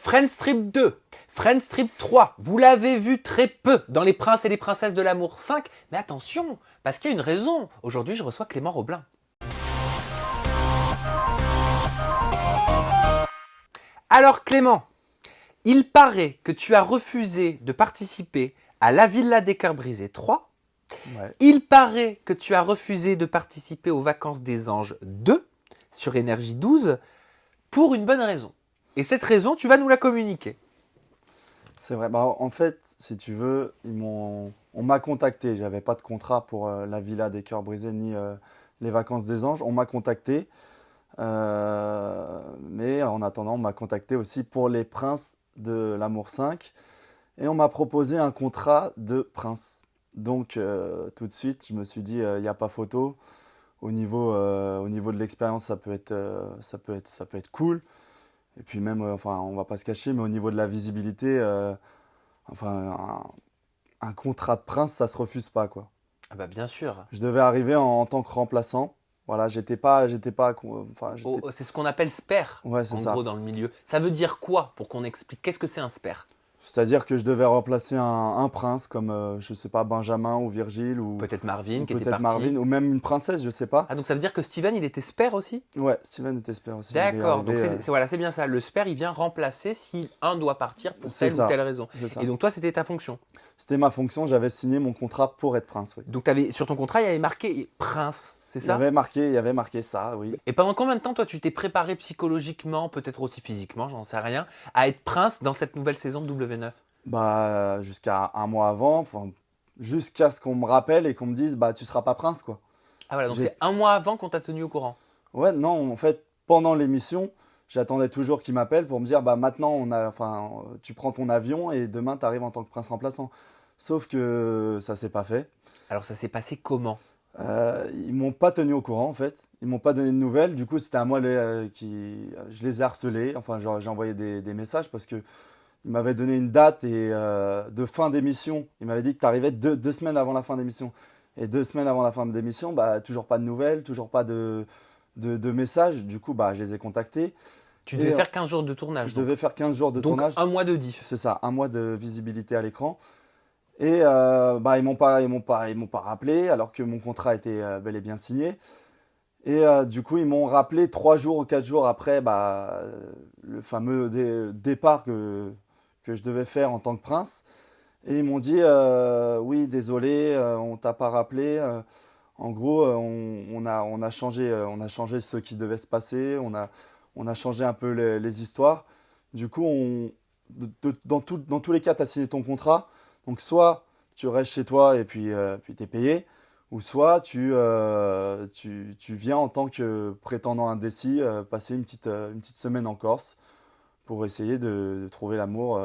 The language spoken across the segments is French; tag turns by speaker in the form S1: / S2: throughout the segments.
S1: Friends Trip 2, Friends Trip 3, vous l'avez vu très peu dans Les Princes et les Princesses de l'amour 5, mais attention, parce qu'il y a une raison. Aujourd'hui, je reçois Clément Roblin. Alors Clément, il paraît que tu as refusé de participer à La Villa des Cœurs Brisés 3.
S2: Ouais.
S1: Il paraît que tu as refusé de participer aux Vacances des Anges 2 sur Énergie 12 pour une bonne raison. Et cette raison, tu vas nous la communiquer.
S2: C'est vrai. Bah, en fait, si tu veux, on m'a contacté. J'avais pas de contrat pour la Villa des Cœurs Brisés ni les Vacances des Anges. On m'a contacté. Mais en attendant, on m'a contacté aussi pour les Princes de l'amour 5. Et on m'a proposé un contrat de prince. Donc, tout de suite, je me suis dit, il n'y a pas photo. Au niveau de l'expérience, ça peut être cool. Et puis même, enfin, on va pas se cacher, mais au niveau de la visibilité, un contrat de prince, ça se refuse pas, quoi.
S1: Ah bah bien sûr.
S2: Je devais arriver en tant que remplaçant. Voilà, j'étais pas,
S1: C'est ce qu'on appelle spare,
S2: Ouais, c'est
S1: en
S2: ça.
S1: gros, dans le milieu. Ça veut dire quoi, pour qu'on explique? Qu'est-ce que c'est un spare?
S2: C'est-à-dire que je devais remplacer un prince comme, je sais pas, Benjamin ou Virgile ou
S1: Peut-être Marvin
S2: ou
S1: qui était
S2: peut-être
S1: parti.
S2: Marvin ou même une princesse, je sais pas.
S1: Ah, donc ça veut dire que Steven, il était spare aussi?
S2: Ouais, Steven était spare aussi. Il est
S1: D'accord, donc
S2: arrivé,
S1: voilà, c'est bien ça. Le spare, il vient remplacer si un doit partir pour
S2: C'est
S1: telle
S2: ça.
S1: ou telle raison.
S2: c'est ça.
S1: Et donc toi, c'était ta fonction.
S2: C'était ma fonction, j'avais signé mon contrat pour être prince, oui.
S1: Donc sur ton contrat, il y avait marqué prince, c'est
S2: Il y
S1: ça?
S2: avait marqué ça, oui.
S1: Et pendant combien de temps, toi, tu t'es préparé psychologiquement, peut-être aussi physiquement, j'en sais rien, à être prince dans cette nouvelle saison de W9?
S2: Bah, jusqu'à un mois avant, enfin, jusqu'à ce qu'on me rappelle et qu'on me dise, bah, tu seras pas prince, quoi.
S1: Ah voilà, donc
S2: J'ai-
S1: c'est un mois avant qu'on t'a tenu au courant.
S2: Ouais, non, en fait, pendant l'émission, j'attendais toujours qu'il m'appelle pour me dire, bah, maintenant, tu prends ton avion et demain, tu arrives en tant que prince remplaçant. Sauf que ça s'est pas fait.
S1: Alors ça s'est passé comment?
S2: Ils m'ont pas tenu au courant, en fait. Ils m'ont pas donné de nouvelles. Du coup, c'était à moi je les ai harcelés. Enfin, j'ai envoyé des messages parce que il m'avait donné une date de fin d'émission. Il m'avait dit que tu arrivais deux semaines avant la fin d'émission. Et 2 semaines avant la fin d'émission, bah, toujours pas de nouvelles, toujours pas de messages. Du coup, bah, je les ai contactés.
S1: Tu
S2: Et,
S1: devais faire 15 jours de tournage.
S2: Je devais faire 15 jours de
S1: donc
S2: tournage.
S1: un mois de diff.
S2: C'est ça, un mois de visibilité à l'écran. Et bah, ils m'ont pas rappelé alors que mon contrat était bel et bien signé. Et du coup, ils m'ont rappelé 3 jours ou 4 jours après le fameux départ que je devais faire en tant que prince. Et ils m'ont dit oui, désolé, on t'a pas rappelé. En gros, on a changé ce qui devait se passer. On a changé un peu les histoires. Du coup, dans tous les cas, tu as signé ton contrat. Donc, soit tu restes chez toi et puis tu es payé, ou soit tu viens en tant que prétendant indécis passer une petite semaine en Corse pour essayer de trouver l'amour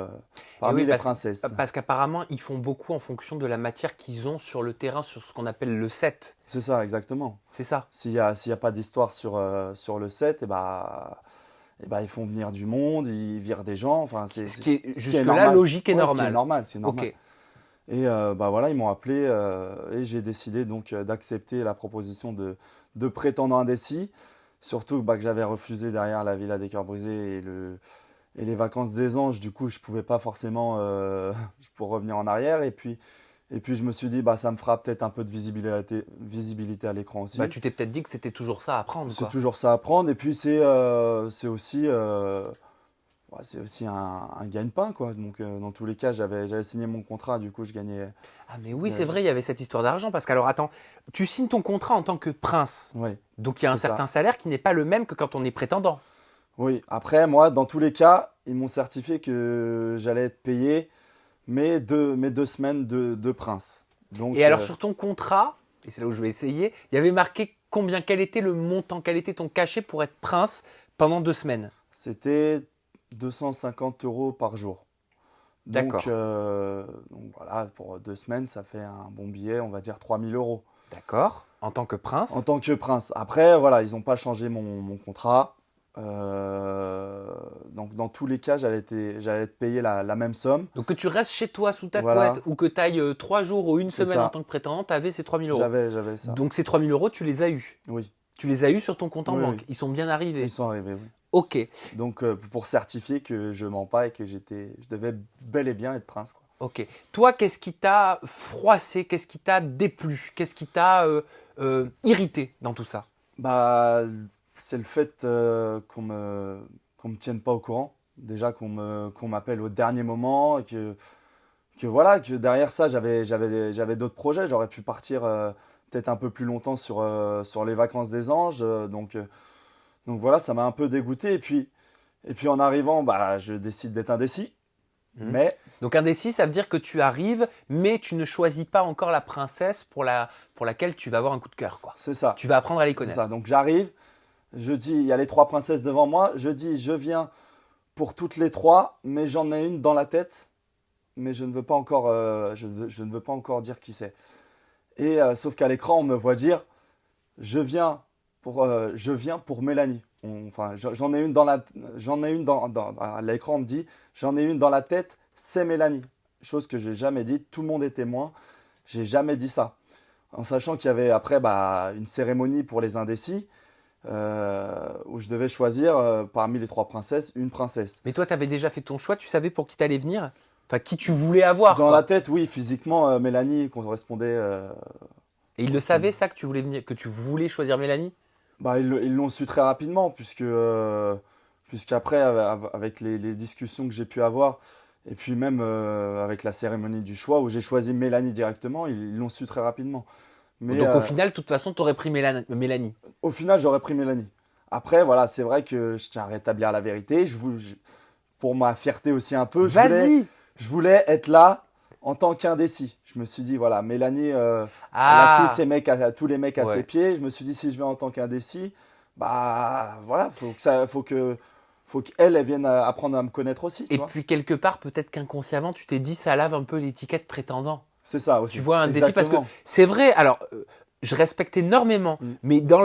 S2: parmi
S1: oui,
S2: les princesses.
S1: Parce qu'apparemment, ils font beaucoup en fonction de la matière qu'ils ont sur le terrain, sur ce qu'on appelle le set.
S2: C'est ça, exactement.
S1: C'est ça.
S2: S'il y a pas d'histoire sur le set, et bah, ils font venir du monde, ils virent des gens. Enfin,
S1: Ce qui est
S2: ce
S1: jusque-là
S2: normal.
S1: logique et
S2: Ouais,
S1: normal.
S2: C'est normal.
S1: Ok.
S2: Et bah voilà, ils m'ont appelé et j'ai décidé donc d'accepter la proposition de prétendant indécis. Surtout bah, que j'avais refusé derrière la Villa des Cœurs Brisés et les Vacances des Anges. Du coup, je pouvais pas forcément pour revenir en arrière. Et puis je me suis dit, bah, ça me fera peut-être un peu de visibilité à l'écran aussi.
S1: Bah, tu t'es peut-être dit que c'était toujours ça à prendre.
S2: C'est toujours ça à prendre. Et puis c'est aussi un gagne-pain, quoi. Donc, dans tous les cas, j'avais signé mon contrat, du coup, je gagnais.
S1: Ah, mais oui, c'est vrai, il y avait cette histoire d'argent. Parce que, alors, attends, tu signes ton contrat en tant que prince.
S2: Ouais,
S1: Donc, il y a un
S2: c'est ça.
S1: certain salaire qui n'est pas le même que quand on est prétendant.
S2: Oui, après, moi, dans tous les cas, ils m'ont certifié que j'allais être payé mes 2 semaines de prince. Donc,
S1: Et alors, sur ton contrat, et c'est là où je vais essayer, il y avait marqué quel était le montant, quel était ton cachet pour être prince pendant 2 semaines.
S2: c'était 250 € par jour.
S1: D'accord.
S2: Donc voilà, pour 2 semaines, ça fait un bon billet, on va dire 3000 €.
S1: D'accord. En tant que prince.
S2: En tant que prince. Après, voilà, ils n'ont pas changé mon contrat. Donc, dans tous les cas, j'allais être payé la même somme.
S1: Donc, que tu restes chez toi sous ta
S2: Voilà.
S1: couette ou que tu ailles 3 jours ou une
S2: C'est
S1: semaine
S2: ça.
S1: en tant que prétendant, tu avais ces 3000 €.
S2: J'avais ça.
S1: Donc, ces 3000 €, tu les as eus.
S2: Oui,
S1: Tu les as eus sur ton compte en
S2: Oui,
S1: banque.
S2: oui.
S1: Ils sont bien arrivés.
S2: ils sont arrivés, oui.
S1: Ok.
S2: Donc, pour certifier que je mens pas et que je devais bel et bien être prince, quoi.
S1: Ok. Toi, qu'est-ce qui t'a froissé? Qu'est-ce qui t'a déplu? Qu'est-ce qui t'a irrité dans tout ça?
S2: Bah, c'est le fait qu'on me tienne pas au courant. Déjà qu'on m'appelle au dernier moment et que voilà, que derrière ça, j'avais d'autres projets. J'aurais pu partir peut-être un peu plus longtemps sur les vacances des anges. Donc voilà, ça m'a un peu dégoûté. Et puis en arrivant, bah, je décide d'être indécis.
S1: Mhm.
S2: Mais
S1: Donc indécis, ça veut dire que tu arrives, mais tu ne choisis pas encore la princesse pour laquelle tu vas avoir un coup de cœur, quoi.
S2: c'est ça.
S1: Tu vas apprendre à les
S2: C'est
S1: connaître.
S2: ça. Donc j'arrive, je dis, il y a les trois princesses devant moi. Je dis, je viens pour toutes les trois, mais j'en ai une dans la tête. Mais je ne veux pas encore, je ne veux pas encore dire qui c'est. Et sauf qu'à l'écran, on me voit dire, je viens pour Mélanie. Enfin, j'en ai une à l'écran, on me dit, j'en ai une dans la tête, c'est Mélanie. Chose que j'ai jamais dit. Tout le monde est témoin. J'ai jamais dit ça. En sachant qu'il y avait après une cérémonie pour les indécis où je devais choisir parmi les trois princesses une princesse.
S1: Mais toi, tu avais déjà fait ton choix, tu savais pour qui t'allais venir? Enfin, qui tu voulais avoir,
S2: Dans
S1: quoi.
S2: la tête, oui, physiquement, Mélanie correspondait.
S1: Et ils le savaient, ça, que tu voulais venir, que tu voulais choisir Mélanie?
S2: Ils l'ont su très rapidement, puisqu'après, avec les discussions que j'ai pu avoir, et puis même avec la cérémonie du choix, où j'ai choisi Mélanie directement, ils l'ont su très rapidement. Mais
S1: Donc au final, de toute façon, tu aurais pris Mélanie.
S2: au final, j'aurais pris Mélanie. Après, voilà, c'est vrai que je tiens à rétablir la vérité. Pour ma fierté aussi un peu,
S1: Vas-y.
S2: je voulais être là en tant qu'indécis. Je me suis dit, voilà, Mélanie, elle a
S1: Ah,
S2: tous les mecs à
S1: ouais.
S2: ses pieds. Je me suis dit, si je vais en tant qu'indécis, bah voilà, faut qu'elle elle vienne apprendre à me connaître aussi, tu
S1: Et
S2: vois.
S1: puis quelque part, peut-être qu'inconsciemment, tu t'es dit, ça lave un peu l'étiquette prétendant.
S2: C'est ça aussi.
S1: Tu vois, indécis, parce que
S2: Exactement.
S1: c'est vrai, alors, je respecte énormément,
S2: Mm.
S1: mais dans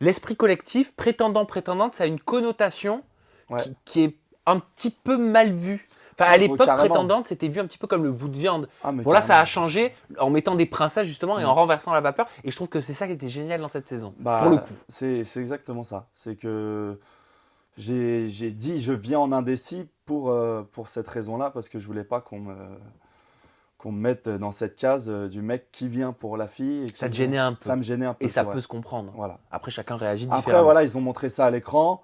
S1: l'esprit collectif, prétendante, ça a une connotation
S2: Ouais.
S1: qui est un petit peu mal vue. Enfin, à
S2: Oh,
S1: l'époque,
S2: carrément.
S1: prétendante, c'était vu un petit peu comme le bout de viande.
S2: Ah, mais
S1: Bon, là, ça
S2: carrément.
S1: a changé en mettant des princesses, justement, et en
S2: Mm.
S1: renversant la vapeur. Et je trouve que c'est ça qui était génial dans cette saison,
S2: Bah,
S1: pour le coup.
S2: c'est exactement ça. C'est que j'ai dit, je viens en indécis pour cette raison-là, parce que je voulais pas qu'on me mette dans cette case du mec qui vient pour la fille. Et
S1: Ça te
S2: qui
S1: gênait un peu.
S2: Ça me gênait un peu.
S1: Et ça
S2: c'est vrai.
S1: peut se comprendre.
S2: Voilà.
S1: Après, chacun réagit
S2: Après,
S1: différemment.
S2: voilà, ils ont montré ça à l'écran.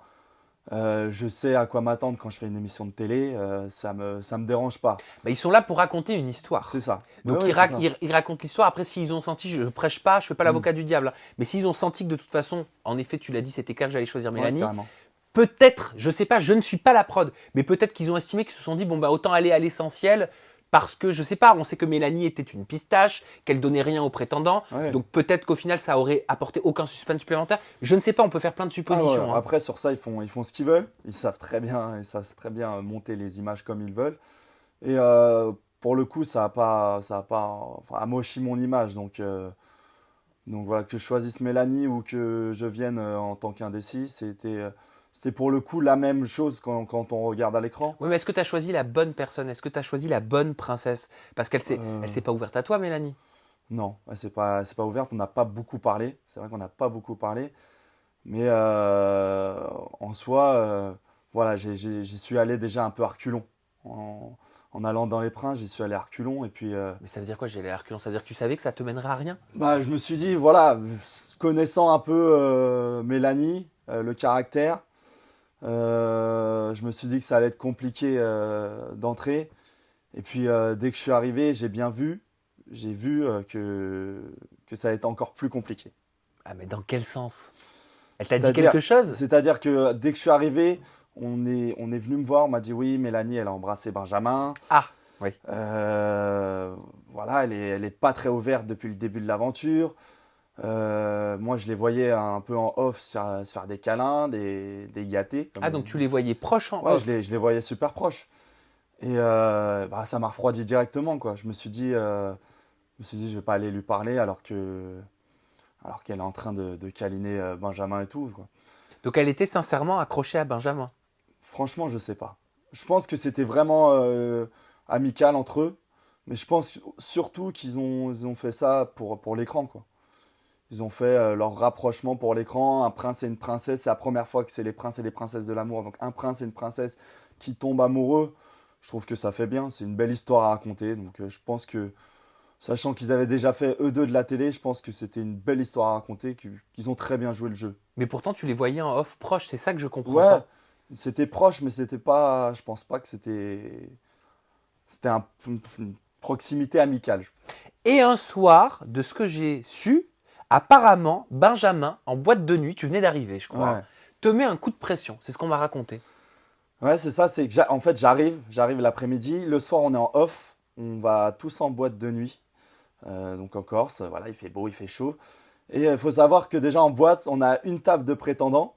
S2: Je sais à quoi m'attendre quand je fais une émission de télé. Ça me dérange pas.
S1: Bah, ils sont là pour raconter une histoire.
S2: C'est ça.
S1: Donc
S2: Oui,
S1: ils,
S2: c'est ça.
S1: ils racontent l'histoire. Après, s'ils ont senti, je prêche pas, je fais pas l'avocat du diable, hein. Mais s'ils ont senti que de toute façon, en effet, tu l'as dit, c'était clair que j'allais choisir
S2: Ouais,
S1: Mélanie.
S2: carrément.
S1: Peut-être, je sais pas, je ne suis pas la prod, mais peut-être qu'ils ont estimé qu'ils se sont dit, bon bah autant aller à l'essentiel. Parce que je sais pas, on sait que Mélanie était une pistache, qu'elle donnait rien aux prétendants,
S2: Ouais.
S1: donc peut-être qu'au final ça aurait apporté aucun suspense supplémentaire. Je ne sais pas, on peut faire plein de
S2: Ah,
S1: suppositions,
S2: ouais.
S1: hein.
S2: Après, sur ça, ils font ce qu'ils veulent. Ils savent très bien monter les images comme ils veulent. Et pour le coup, ça a pas enfin, amochi mon image. Donc voilà, que je choisisse Mélanie ou que je vienne en tant qu'indécis, c'était pour le coup la même chose quand on regarde à l'écran.
S1: Oui, mais est-ce que tu as choisi la bonne personne? Est-ce que tu as choisi la bonne princesse? Parce qu'elle
S2: Euh,
S1: elle s'est pas ouverte à toi, Mélanie.
S2: non, c'est pas ouverte. On n'a pas beaucoup parlé. C'est vrai qu'on n'a pas beaucoup parlé. Mais en soi, voilà, j'y suis allé déjà un peu à reculons. En allant dans les princes, j'y suis allé à reculons. Et puis,
S1: Mais ça veut dire quoi, j'ai l'air reculant? Ça veut dire que tu savais que ça te mènerait à rien?
S2: bah, je me suis dit, voilà, connaissant un peu Mélanie, le caractère, je me suis dit que ça allait être compliqué d'entrer. Et puis, dès que je suis arrivé, j'ai vu que ça allait être encore plus compliqué.
S1: Ah, mais dans quel sens? Elle t'a dit
S2: C'est-à-dire-
S1: quelque chose?
S2: C'est-à-dire que dès que je suis arrivé, on est venu me voir, on m'a dit oui, Mélanie, elle a embrassé Benjamin.
S1: Ah, oui.
S2: Voilà, elle est pas très ouverte depuis le début de l'aventure. Moi, je les voyais un peu en off se faire des câlins, des gâtés.
S1: Ah, donc tu les voyais proches en
S2: Ouais,
S1: off.
S2: je les voyais super proches. Et ça m'a refroidi directement, quoi. Je me suis dit, je vais pas aller lui parler alors qu'elle est en train de câliner Benjamin et tout, quoi.
S1: Donc elle était sincèrement accrochée à Benjamin.
S2: Franchement, je sais pas. Je pense que c'était vraiment amical entre eux, mais je pense surtout ils ont fait ça pour l'écran, quoi. Ils ont fait leur rapprochement pour l'écran. Un prince et une princesse. C'est la première fois que c'est les princes et les princesses de l'amour. Donc un prince et une princesse qui tombent amoureux. Je trouve que ça fait bien. C'est une belle histoire à raconter. Donc je pense que, sachant qu'ils avaient déjà fait eux deux de la télé, je pense que c'était une belle histoire à raconter. Qu'ils ont très bien joué le jeu.
S1: Mais pourtant, tu les voyais en off proche, c'est ça que je comprends
S2: Ouais,
S1: pas.
S2: c'était proche, mais c'était pas. Je pense pas que c'était. C'était une proximité amicale.
S1: Et un soir, de ce que j'ai su, apparemment, Benjamin, en boîte de nuit, tu venais d'arriver, je crois,
S2: Ouais.
S1: te met un coup de pression. C'est ce qu'on m'a raconté.
S2: Ouais, c'est ça, c'est que en fait j'arrive l'après-midi, le soir on est en off, on va tous en boîte de nuit, donc en Corse, voilà, il fait beau, il fait chaud. Et il faut savoir que déjà en boîte, on a une table de prétendants,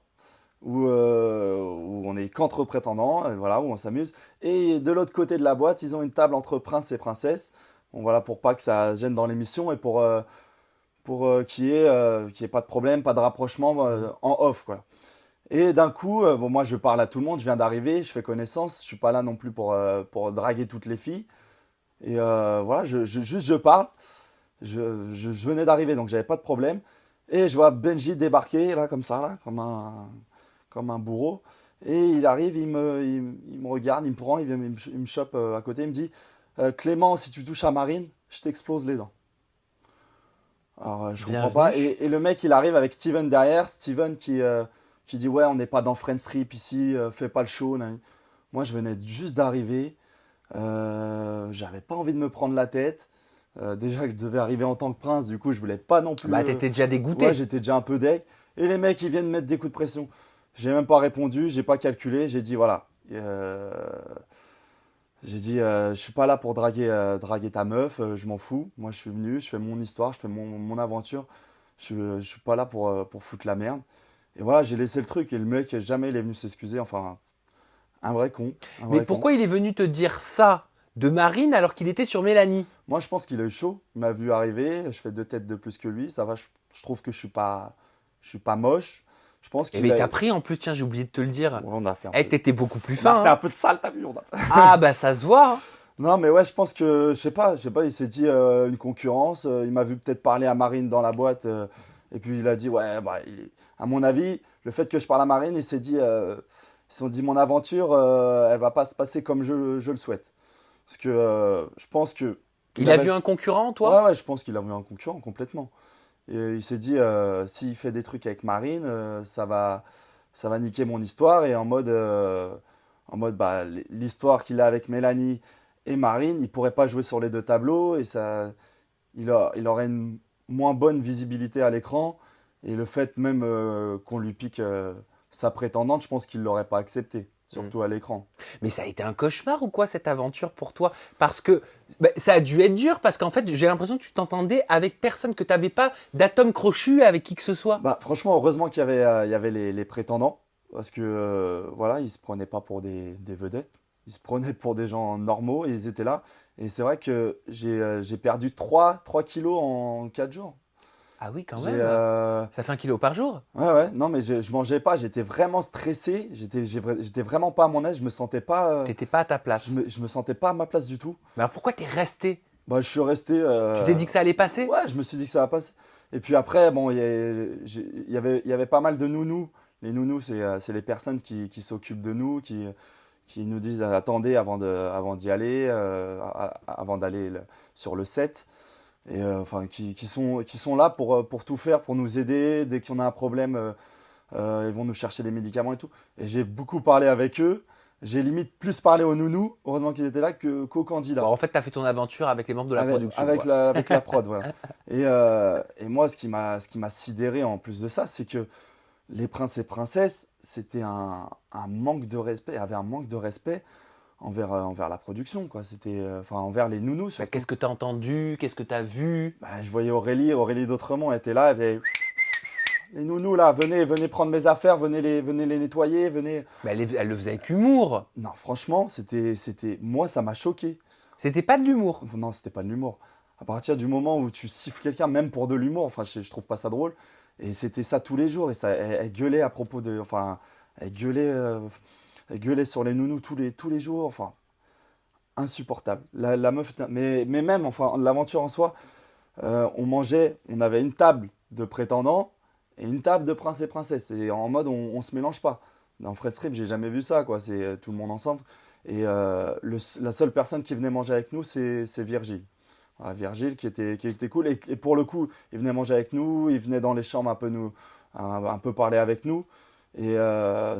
S2: où on est qu'entre prétendants, voilà, où on s'amuse. Et de l'autre côté de la boîte, ils ont une table entre princes et princesses, bon, voilà, pour pas que ça gêne dans l'émission et pour qu'il y ait pas de problème, pas de rapprochement en off, quoi. Et d'un coup, bon, moi je parle à tout le monde, je viens d'arriver, je fais connaissance, je suis pas là non plus pour draguer toutes les filles. Et voilà, juste je parle. Je venais d'arriver donc j'avais pas de problème. Et je vois Benji débarquer là comme ça, là, comme un bourreau. Et il arrive, il me regarde, il me prend, il me chope à côté, il me dit Clément, si tu touches à Marine, je t'explose les dents. Alors je comprends pas.
S1: Bienvenue.
S2: Et le mec il arrive avec Steven derrière, Steven qui dit ouais on n'est pas dans Friends Strip ici, fais pas le show. Nan. Moi je venais juste d'arriver, j'avais pas envie de me prendre la tête. Déjà que je devais arriver en tant que prince, du coup je voulais pas non plus.
S1: Bah, t'étais déjà dégoûté.
S2: Ouais, j'étais déjà un peu deg. Et les mecs ils viennent mettre des coups de pression. J'ai même pas répondu, j'ai pas calculé, j'ai dit voilà. J'ai dit je suis pas là pour draguer ta meuf, je m'en fous. Moi je suis venu, je fais mon histoire, je fais mon aventure. Je suis pas là pour foutre la merde. Et voilà, j'ai laissé le truc et le mec, jamais il est venu s'excuser. Enfin, un vrai con. Un
S1: Mais
S2: vrai con.
S1: pourquoi il est venu te dire ça de Marine alors qu'il était sur Mélanie?
S2: Moi, je pense qu'il a eu chaud. Il m'a vu arriver. Je fais 2 têtes de plus que lui. Ça va, je trouve que je suis pas moche. Je pense
S1: Eh
S2: qu'il
S1: mais
S2: a.
S1: t'as pris en plus, tiens, j'ai oublié de te le dire.
S2: Ouais, on a fait un
S1: Eh,
S2: peu.
S1: t'étais beaucoup plus
S2: On a
S1: fin.
S2: fait un
S1: Hein.
S2: peu de sale, t'as vu
S1: Ah bah ça se voit. Hein.
S2: Non, mais ouais, je pense que, je sais pas, il s'est dit une concurrence. Il m'a vu peut-être parler à Marine dans la boîte. Et puis il a dit, ouais, bah, à mon avis, le fait que je parle à Marine, il s'est dit, ils se sont dit, mon aventure, elle va pas se passer comme je le souhaite. Parce que je pense que.
S1: Il a vu un concurrent, toi?
S2: Ouais, je pense qu'il a vu un concurrent complètement. Et il s'est dit, s'il fait des trucs avec Marine, ça va niquer mon histoire. Et en mode bah, l'histoire qu'il a avec Mélanie et Marine, il pourrait pas jouer sur les deux tableaux. Et ça, il aurait une moins bonne visibilité à l'écran. Et le fait même qu'on lui pique sa prétendante, je pense qu'il l'aurait pas accepté, surtout à l'écran.
S1: Mais ça a été un cauchemar ou quoi cette aventure pour toi? Parce que bah, ça a dû être dur parce qu'en fait j'ai l'impression que tu t'entendais avec personne, que tu n'avais pas d'atome crochu avec qui que ce soit.
S2: Bah, franchement, heureusement il y avait les prétendants. Parce que voilà, ils se prenaient pas pour des vedettes. Ils se prenaient pour des gens normaux et ils étaient là. Et c'est vrai que j'ai perdu 3 kilos en 4 jours.
S1: Ah oui quand
S2: J'ai,
S1: même. Ça fait 1 kilo par jour.
S2: ouais, non, mais je mangeais pas. J'étais vraiment stressé. J'étais vraiment pas à mon aise. Je me sentais pas,
S1: T'étais pas à ta place.
S2: je me sentais pas à ma place du tout.
S1: Mais alors pourquoi t'es resté?
S2: Bah, je suis resté.
S1: Tu t'es dit que ça allait passer?
S2: Ouais, je me suis dit que ça va passer. Et puis après, bon, il y avait pas mal de nounous. Les nounous, c'est les personnes qui s'occupent de nous, qui nous disent attendez avant d'y aller, avant d'aller sur le set. Et enfin, qui sont là pour tout faire, pour nous aider. Dès qu'on a un problème, ils vont nous chercher des médicaments et tout. Et j'ai beaucoup parlé avec eux. J'ai limite plus parlé aux nounous, heureusement qu'ils étaient là, qu'aux candidats.
S1: Bon, en fait, t'as fait ton aventure avec les membres de la production. Quoi.
S2: Avec la prod, voilà. Et moi, ce qui m'a sidéré en plus de ça, c'est que les princes et princesses, c'était un manque de respect, avait un manque de respect envers la production, quoi. C'était, enfin, envers les nounous
S1: Bah,
S2: surtout.
S1: qu'est-ce que t'as entendu? Qu'est-ce que t'as vu?
S2: Bah, je voyais Aurélie d'Autremont était là, elle faisait les nounous là, venez prendre mes affaires, venez les nettoyer, venez.
S1: Bah, elle le faisait avec humour.
S2: Non, franchement, moi, ça m'a choqué.
S1: C'était pas de l'humour.
S2: Non, c'était pas de l'humour. À partir du moment où tu siffles quelqu'un, même pour de l'humour, enfin, je trouve pas ça drôle. Et c'était ça tous les jours. Et ça, elle gueulait à propos de. Enfin, elle gueulait sur les nounous tous les jours. Enfin, insupportable. La meuf. Mais même, enfin, l'aventure en soi, on avait une table de prétendants et une table de princes et princesses. Et en mode, on se mélange pas. Dans Fred Strip, j'ai jamais vu ça, quoi. C'est tout le monde ensemble. Et la seule personne qui venait manger avec nous, c'est Virgile. Voilà, Virgile qui était cool. Et pour le coup, il venait manger avec nous, il venait dans les chambres un peu parler avec nous. Et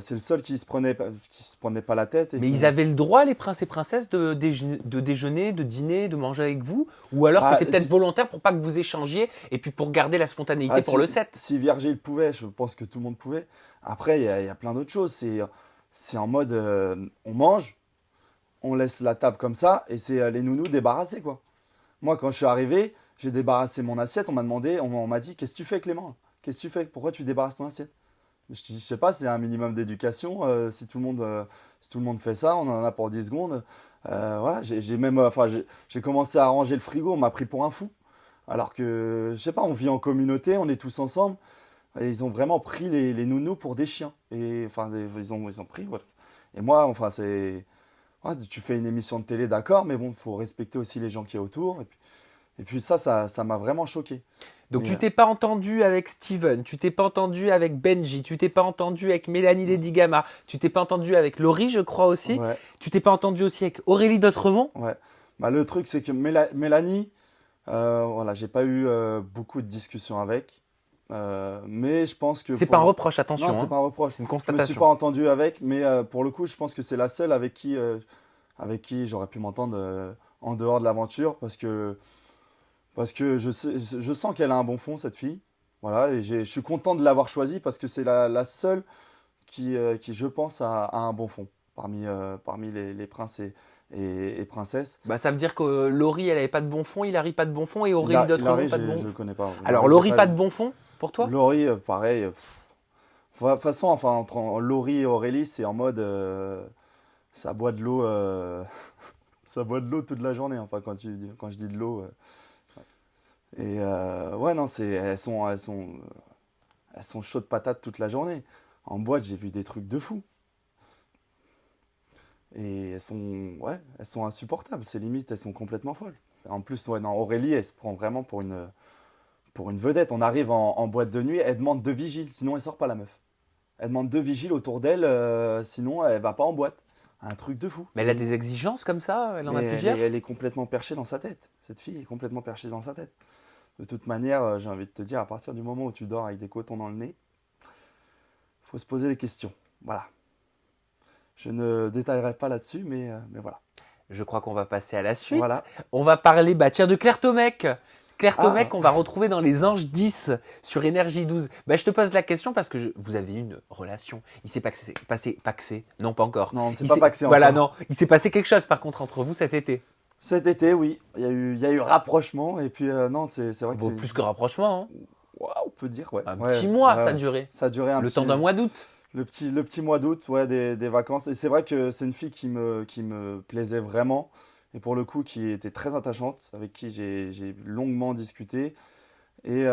S2: c'est le seul qui se prenait pas la tête.
S1: Mais ils avaient le droit, les princes et princesses, de déjeuner, de dîner, de manger avec vous? Ou alors
S2: Ah,
S1: c'était peut-être volontaire pour pas que vous échangiez et puis pour garder la spontanéité pour le set?
S2: Si Virgile pouvait, je pense que tout le monde pouvait. Après, il y a plein d'autres choses. C'est en mode, on mange, on laisse la table comme ça, et c'est les nounous débarrassés, quoi. Moi, quand je suis arrivé, j'ai débarrassé mon assiette. On m'a dit, qu'est-ce que tu fais, Clément? Qu'est-ce que tu fais? Pourquoi tu débarrasses ton assiette? Je dis, je sais pas, c'est un minimum d'éducation. Si tout le monde fait ça, on en a pour 10 secondes. Voilà, j'ai commencé à ranger le frigo, on m'a pris pour un fou. Alors que, je sais pas, on vit en communauté, on est tous ensemble. Et ils ont vraiment pris les nounous pour des chiens. Et enfin, ils ont pris. Ouais. Et moi, enfin, ouais, tu fais une émission de télé, d'accord, mais bon, il faut respecter aussi les gens qui est autour. Et puis ça m'a vraiment choqué.
S1: Donc
S2: Mais,
S1: tu t'es pas entendu avec Steven, tu t'es pas entendu avec Benji, tu t'es pas entendu avec Mélanie Ledigama, tu t'es pas entendu avec Laurie, je crois aussi.
S2: ouais,
S1: Tu t'es pas entendu aussi avec Aurélie D'autremont.
S2: ouais. Bah, le truc, c'est que Mélanie, voilà, j'ai pas eu beaucoup de discussions avec. Mais je pense que
S1: C'est pas un reproche, attention.
S2: non, c'est
S1: Hein.
S2: pas un reproche.
S1: C'est une
S2: Je me suis
S1: constatation.
S2: pas entendu avec, mais pour le coup, je pense que c'est la seule avec qui j'aurais pu m'entendre en dehors de l'aventure parce que je sens qu'elle a un bon fond, cette fille. Voilà, et je suis content de l'avoir choisie parce que c'est la seule qui, je pense, a un bon fond parmi les princes et princesses.
S1: Bah, ça veut dire que Laurie, elle avait pas de bon fond, Hilary pas de bon fond et Aurélie D'autremont
S2: Hilary,
S1: pas de bon
S2: je
S1: fond.
S2: connais pas.
S1: Alors
S2: Hilary, j'ai
S1: Laurie pas
S2: vu.
S1: de bon fond pour toi?
S2: Laurie, pareil. De toute façon, enfin, entre Laurie et Aurélie, c'est en mode ça boit de l'eau, ça boit de l'eau toute la journée. Enfin, quand je dis de l'eau. Et ouais, non, elles sont chaudes patates toute la journée. En boîte, j'ai vu des trucs de fou. Et elles sont insupportables. C'est limite, elles sont complètement folles. En plus, ouais, non, Aurélie, elle se prend vraiment pour une vedette. On arrive en boîte de nuit, elle demande 2 vigiles, sinon elle sort pas la meuf. Elle demande 2 vigiles autour d'elle, sinon elle va pas en boîte. Un truc de fou.
S1: Mais elle a des exigences comme ça, elle en a
S2: Mais
S1: plusieurs.
S2: elle est complètement perchée dans sa tête. Cette fille est complètement perchée dans sa tête. De toute manière, j'ai envie de te dire, à partir du moment où tu dors avec des cotons dans le nez, faut se poser des questions. Voilà. Je ne détaillerai pas là-dessus, mais voilà.
S1: Je crois qu'on va passer à la suite.
S2: Voilà.
S1: On va parler tiens, de Claire Tomec. Claire
S2: Ah.
S1: Tomec, on va retrouver dans Les Anges 10 sur Énergie 12. Je te pose la question parce que vous avez eu une relation. Il s'est passé, non pas encore.
S2: Non, c'est
S1: Il
S2: pas
S1: s'est-
S2: paxé
S1: Voilà,
S2: encore.
S1: non. Il s'est passé quelque chose par contre entre vous cet été.
S2: Cet été, oui, il y a eu rapprochement, et puis non, c'est vrai que
S1: Bon,
S2: c'est...
S1: plus que rapprochement, hein.
S2: Ouais, on peut dire, ouais.
S1: Un
S2: Ouais,
S1: petit mois,
S2: ouais,
S1: ça a
S2: ouais.
S1: duré.
S2: Ça a duré
S1: Le temps d'un mois d'août.
S2: Le petit mois d'août, ouais, des vacances. Et c'est vrai que c'est une fille qui me plaisait vraiment. Et pour le coup, qui était très attachante, avec qui j'ai longuement discuté. Et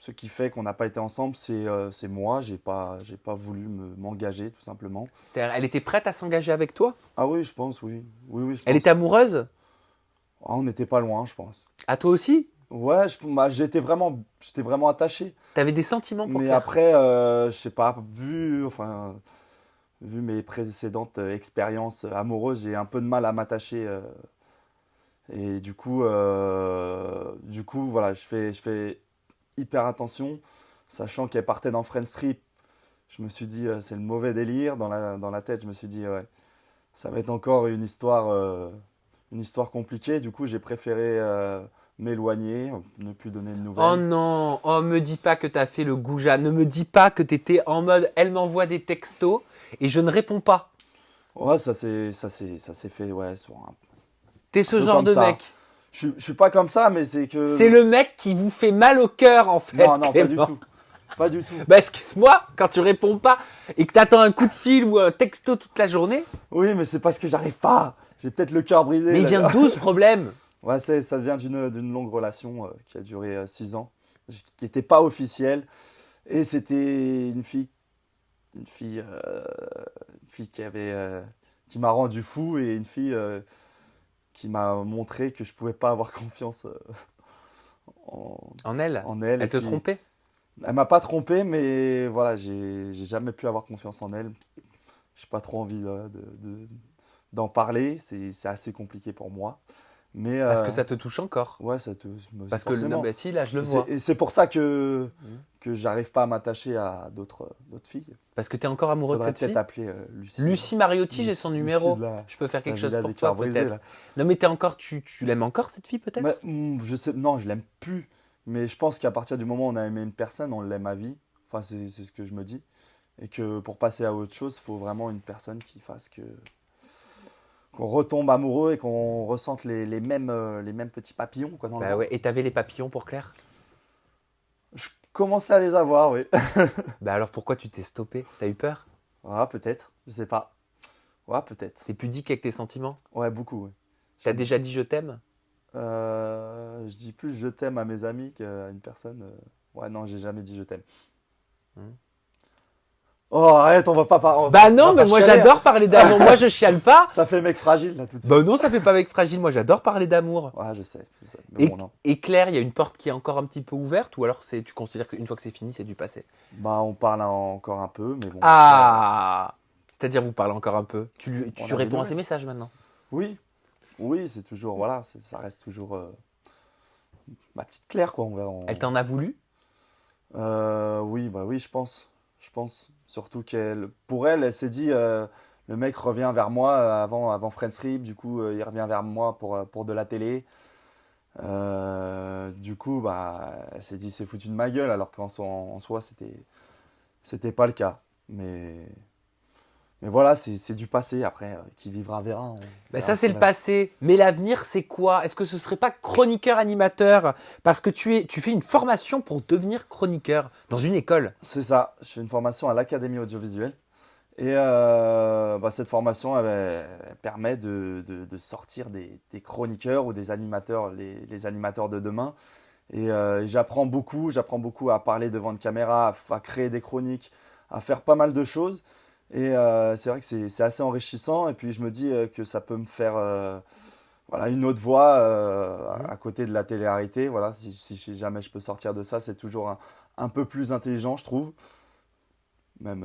S2: ce qui fait qu'on n'a pas été ensemble, c'est moi. J'ai pas voulu m'engager, tout simplement.
S1: C'est-à-dire, elle était prête à s'engager avec toi?
S2: Ah oui, je pense, oui. Oui, oui, je
S1: Elle
S2: pense.
S1: était amoureuse?
S2: Ah, on n'était pas loin, je pense.
S1: À toi aussi?
S2: Ouais, j'étais vraiment attaché.
S1: T'avais des sentiments pour
S2: Mais
S1: Claire?
S2: après, je sais pas, vu mes précédentes expériences amoureuses, j'ai un peu de mal à m'attacher. Et du coup, voilà, je fais hyper attention, sachant qu'elle partait dans Friends Strip. Je me suis dit, c'est le mauvais délire. Dans la tête, je me suis dit, ouais, ça va être encore une histoire compliquée. Du coup, j'ai préféré m'éloigner, ne plus donner de nouvelles.
S1: Oh non, oh me dis pas que t'as fait le goujat, ne me dis pas que t'étais en mode elle m'envoie des textos et je ne réponds pas.
S2: Ouais, ça s'est fait, ouais,
S1: T'es ce
S2: peu
S1: genre
S2: comme
S1: de
S2: ça.
S1: mec.
S2: Je suis pas comme ça, mais c'est que...
S1: C'est le mec qui vous fait mal au cœur en fait.
S2: Non, pas du
S1: Clément.
S2: tout. Pas du tout.
S1: Bah excuse-moi, quand tu réponds pas et que t'attends un coup de fil ou un texto toute la journée,
S2: Oui, mais c'est parce que j'arrive pas. J'ai peut-être le cœur brisé.
S1: mais il vient d'où ce problème?
S2: Ouais, ça vient d'une longue relation qui a duré 6 ans, qui n'était pas officielle. Et c'était une fille qui m'a rendu fou, et une fille qui m'a montré que je pouvais pas avoir confiance en,
S1: En elle?
S2: en elle.
S1: Elle te trompait?
S2: Elle m'a pas trompé, mais voilà, j'ai jamais pu avoir confiance en elle. J'ai pas trop envie d'en parler. C'est assez compliqué pour moi. Mais
S1: Parce que ça te touche encore.
S2: ouais,
S1: Parce que
S2: forcément.
S1: bah, si, là, je le vois.
S2: Et c'est pour ça que
S1: Mhm.
S2: j'arrive pas à m'attacher à d'autres filles.
S1: Parce que tu es encore amoureux de
S2: Faudrait
S1: cette
S2: peut-être
S1: fille?
S2: appeler Lucie.
S1: Lucie Mariotti, j'ai son
S2: Lucie
S1: numéro.
S2: de la-
S1: Je peux faire quelque
S2: la
S1: chose
S2: Villa
S1: pour
S2: des
S1: toi,
S2: Cœurs Brisés,
S1: peut-être.
S2: là.
S1: Non, mais tu l'aimes encore, cette fille, peut-être?
S2: Je sais, non, je l'aime plus. Mais je pense qu'à partir du moment où on a aimé une personne, on l'aime à vie. Enfin, c'est ce que je me dis. Et que pour passer à autre chose, il faut vraiment une personne qui fasse qu'on retombe amoureux et qu'on ressente les mêmes petits papillons quoi, dans le
S1: Bah
S2: ventre.
S1: ouais. Et t'avais les papillons pour Claire?
S2: Je commençais à les avoir, oui.
S1: Bah alors pourquoi tu t'es stoppé? T'as eu peur?
S2: Ah, peut-être, je sais pas. Ouais, peut-être.
S1: T'es pudique avec tes sentiments?
S2: Ouais, beaucoup, oui.
S1: T'as déjà dit je t'aime?
S2: Je dis plus je t'aime à mes amis qu'à une personne. Ouais, non, j'ai jamais dit je t'aime.
S1: Hmm.
S2: Oh, arrête, on va pas parler.
S1: Bah non, mais moi j'adore parler d'amour. Moi je chiale pas.
S2: Ça fait mec fragile, là, tout de suite.
S1: Bah non, ça fait pas mec fragile. Moi j'adore parler d'amour.
S2: Ouais, je sais. Mais bon, non.
S1: Et Claire, il y a une porte qui est encore un petit peu ouverte ou alors tu considères qu'une fois que c'est fini, c'est du passé?
S2: Bah, on parle encore un peu, mais bon.
S1: Ah! C'est-à-dire vous parlez encore un peu. Tu
S2: On a
S1: réponds à
S2: rigolé.
S1: ses messages maintenant?
S2: Oui, oui, c'est toujours. Voilà, ça reste toujours ma petite Claire, quoi.
S1: Elle t'en a voulu?
S2: Oui, bah oui, je pense. Je pense. Surtout pour elle s'est dit, le mec revient vers moi avant Friends Rip, du coup, il revient vers moi pour de la télé. Du coup, bah, elle s'est dit, c'est foutu de ma gueule, alors en soi, c'était pas le cas. Mais voilà, c'est du passé. Après, qui vivra verra. On
S1: Bah
S2: verra
S1: ça
S2: ce
S1: c'est
S2: qu'on
S1: le
S2: a.
S1: passé, mais l'avenir c'est quoi? Est-ce que ce serait pas chroniqueur animateur? Parce que tu fais une formation pour devenir chroniqueur dans une école.
S2: C'est ça. Je fais une formation à l'Académie audiovisuelle. Et bah, cette formation, elle permet de sortir des chroniqueurs ou des animateurs, les animateurs de demain. Et j'apprends beaucoup à parler devant une caméra, à créer des chroniques, à faire pas mal de choses. Et c'est vrai que c'est assez enrichissant. Et puis je me dis que ça peut me faire voilà, une autre voie à côté de la télé-réalité. Voilà, si jamais je peux sortir de ça, c'est toujours un peu plus intelligent, je trouve. Même,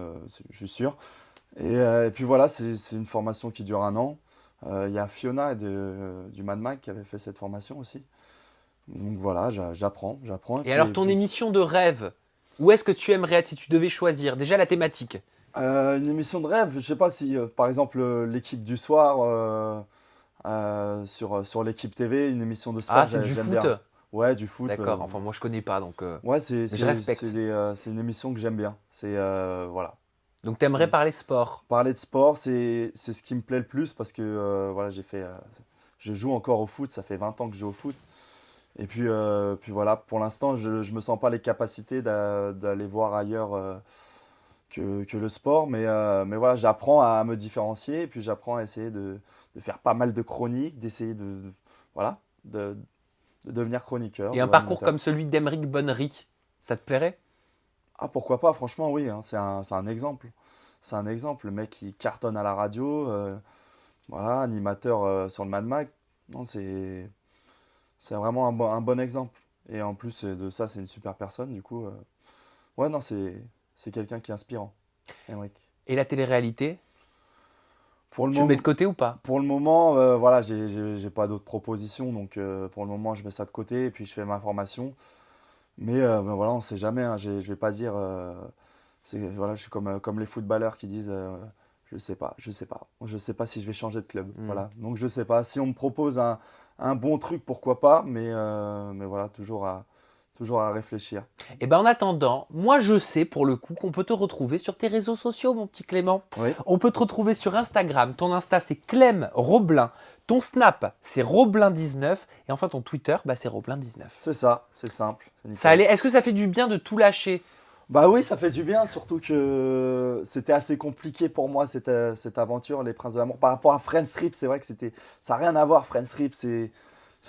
S2: je suis sûr. Et puis voilà, c'est une formation qui dure 1 an. Il y a Fiona du Mad Mag qui avait fait cette formation aussi. Donc voilà, j'apprends.
S1: Et alors ton émission de rêve, où est-ce que tu aimerais être si tu devais choisir? Déjà la thématique.
S2: Une émission de rêve, je sais pas si, par exemple, l'équipe du soir sur l'équipe TV, une émission de sport,
S1: Ah, c'est du
S2: j'aime
S1: foot.
S2: bien. Ouais, du foot.
S1: D'accord, enfin moi je connais pas donc.
S2: Ouais,
S1: Mais je respecte.
S2: c'est une émission que j'aime bien. C'est voilà.
S1: Donc t'aimerais parler sport.
S2: Parler de sport, c'est ce qui me plaît le plus parce que voilà, je joue encore au foot, ça fait 20 ans que je joue au foot. Et puis voilà, pour l'instant, je me sens pas les capacités d'aller voir ailleurs que le sport, mais voilà, j'apprends à me différencier et puis j'apprends à essayer de faire pas mal de chroniques, d'essayer voilà, de devenir chroniqueur.
S1: Et un
S2: ou
S1: parcours
S2: animateur.
S1: comme celui d'Emeric Bonnery, ça te plairait?
S2: Ah, pourquoi pas, franchement, oui, hein, c'est un exemple. C'est un exemple, le mec qui cartonne à la radio, voilà, animateur sur le Mad Mag. Non, c'est vraiment un bon exemple. Et en plus de ça, c'est une super personne, du coup. Ouais, non, c'est quelqu'un qui est inspirant, Emmerich.
S1: Et la télé-réalité,
S2: Pour le
S1: tu le
S2: moment,
S1: mets de côté ou pas?
S2: pour le moment voilà, j'ai pas d'autres propositions, donc pour le moment, je mets ça de côté et puis je fais ma formation. Mais voilà, on sait jamais, hein, je vais pas dire. Voilà, je suis comme les footballeurs qui disent je sais pas si je vais changer de club. Voilà, donc je sais pas. Si on me propose un bon truc, pourquoi pas, mais voilà, toujours à réfléchir.
S1: Et ben en attendant, moi je sais pour le coup qu'on peut te retrouver sur tes réseaux sociaux, mon petit Clément.
S2: Oui,
S1: On peut te retrouver sur Instagram. Ton Insta c'est Clem Roblin. Ton Snap c'est Roblin19 et enfin ton Twitter bah c'est Roblin19.
S2: c'est ça, c'est simple. C'est nickel.
S1: Ça allait. Est-ce que ça fait du bien de tout lâcher?
S2: Bah oui, ça fait du bien, surtout que c'était assez compliqué pour moi cette aventure, Les Princes de l'amour. Par rapport à Friends Trip, c'est vrai que ça n'a rien à voir. Friends Trip, c'est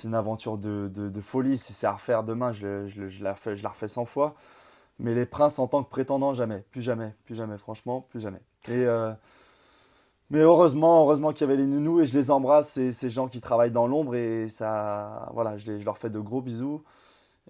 S2: une aventure de folie. Si c'est à refaire demain, je la refais 100 fois. Mais Les Princes en tant que prétendant, jamais. Plus jamais, franchement, plus jamais. Mais heureusement qu'il y avait les nounous et je les embrasse, ces gens qui travaillent dans l'ombre et ça, voilà, je leur fais de gros bisous.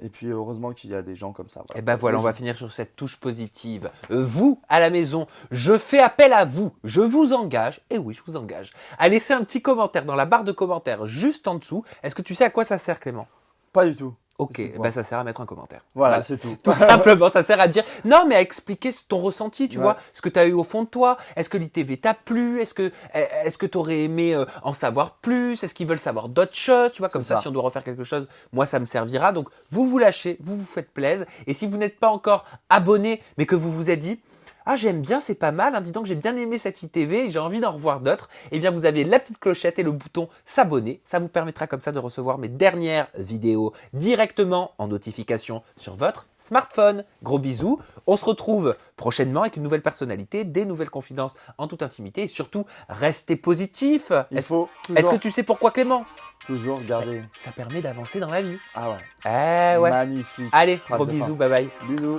S2: Et puis heureusement qu'il y a des gens comme ça.
S1: Et ben voilà, on va finir sur cette touche positive. Vous, à la maison, je fais appel à vous. Je vous engage, et oui, je vous engage, à laisser un petit commentaire dans la barre de commentaires juste en dessous. Est-ce que tu sais à quoi ça sert, Clément?
S2: Pas du tout.
S1: Ok, ben ça sert à mettre un commentaire.
S2: Voilà, c'est tout.
S1: Tout simplement, ça sert à dire non, mais à expliquer ton ressenti, tu
S2: Ouais.
S1: vois, ce que tu as eu au fond de toi. Est-ce que l'ITV t'a plu? Est-ce que tu aurais aimé en savoir plus? Est-ce qu'ils veulent savoir d'autres choses? Tu vois, comme
S2: C'est
S1: ça,
S2: ça.
S1: si on doit refaire quelque chose, moi, ça me servira. Donc, vous vous lâchez, vous vous faites plaisir. Et si vous n'êtes pas encore abonné, mais que vous vous êtes dit, ah, j'aime bien, c'est pas mal, hein, dis donc, j'ai bien aimé cette ITV, j'ai envie d'en revoir d'autres, eh bien, vous avez la petite clochette et le bouton s'abonner. Ça vous permettra comme ça de recevoir mes dernières vidéos directement en notification sur votre smartphone. Gros bisous. On se retrouve prochainement avec une nouvelle personnalité, des nouvelles confidences en toute intimité et surtout, restez positif.
S2: Il faut
S1: Est-ce que tu sais pourquoi, Clément?
S2: toujours garder.
S1: Ça permet d'avancer dans la vie.
S2: Ah ouais.
S1: Eh ouais.
S2: Magnifique.
S1: Allez,
S2: Phrase
S1: gros
S2: de fin.
S1: bisous, bye bye.
S2: Bisous.